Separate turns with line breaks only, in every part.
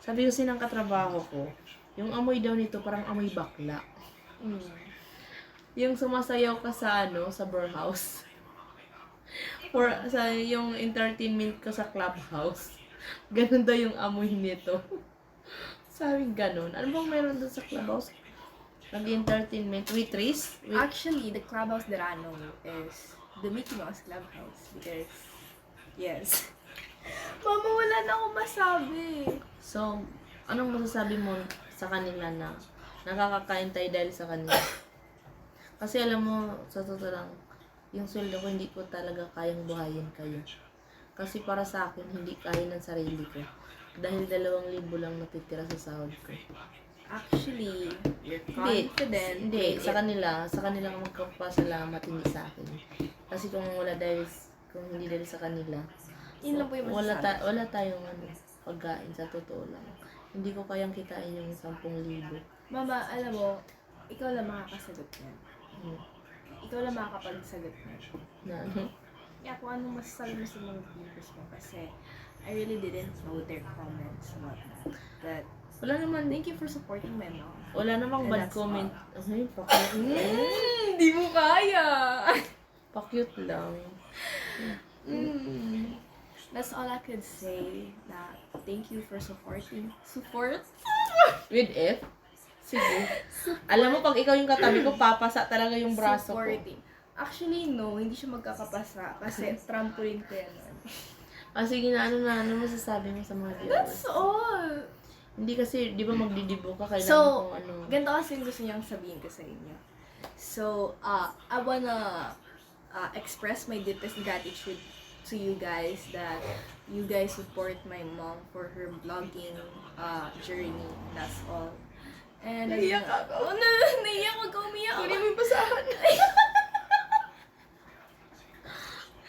Sabi kasi ng katrabaho ko, yung amoy daw nito parang amoy bakla. Yung sumasayaw ka sa sa bar house. Or sa yung entertainment ka sa clubhouse. Ganun daw yung amoy nito. Sabi ganun. Ano bang meron doon sa clubhouse? Nag-entertainment with Tris?
Actually, the clubhouse that I know is the Mickey Mouse Clubhouse because, yes. Mama, wala na akong masabi.
So, anong masasabi mo sa kanila na nakakakain tayo dahil sa kanila? Kasi alam mo, sa totoo lang, yung sweldo ko hindi ko talaga kayang buhayin kayo. Kasi para sa akin, hindi kaya ng sarili ko. Dahil 2,000 lang natitira sa sahod ko.
Actually, you're confident.
Hindi, sa kanila nga magpapasalamat, hindi sa akin. Kasi kung hindi dahil sa kanila,
Yun lang po yung masasabi.
wala tayong pagkain sa totoo lang. Hindi ko kayang kitain yung 10,000.
Mama, alam mo, ikaw lang makakasagot niyan. Ikaw lang makakapagsagot niyan.
Na
Yeah, kung anong masasabi mo sa mga viewers mo kasi I really didn't know their comments about that. But
wala naman,
thank you for supporting my mom.
wala namang
And
bad
that's
comment.
all.
Ay, pa-cute.
Di mo kaya!
Pa-cute lang.
That's all I could say. Na thank you for supporting. Support?
With F? Sige. Alam mo, pag ikaw yung katabi ko, papasa talaga yung braso ko.
Supporting. Actually, no. Hindi siya magkakapasa kasi trampoline ko yan.
Sige na, ano masasabi mo sa mga viewers?
That's all!
Hindi kasi, di ba magdidibo ka, kailangan
So,
kung ano.
ganito kasi yung gusto niyang sabihin ko sa inyo. So, I wanna express my deepest gratitude to you guys that you guys support my mom for her vlogging journey. That's all. And
Naiyak ako.
Oh, naiyak. Huwag ka umiyak.
Kunin mo yung basahan.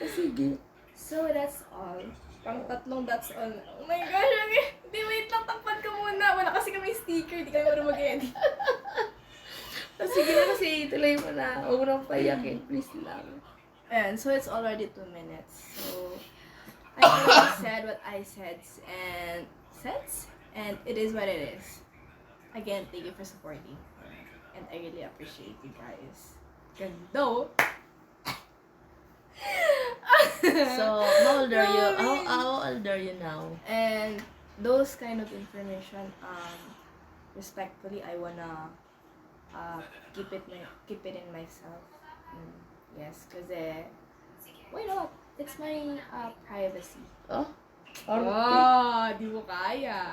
Sige.
So, that's all. Pang tatlong that's all. Oh my gosh, okay. Hindi, wait lang. Takpan ka muna. Wala kasi kami sticker. Di kami marunong mag-edit.
Sige na kasi, tuloy mo na. Huwag mo nang payakin. Please lang.
And so it's already 2 minutes. So I already said what I said and it is what it is. Again, thank you for supporting her. And I really appreciate you guys. Gando!
So, how old are you? How old are you now?
And those kind of information, respectfully, I wanna keep it in myself. Yes, because why not? It's my privacy.
Oh?
Oh, di mo kaya.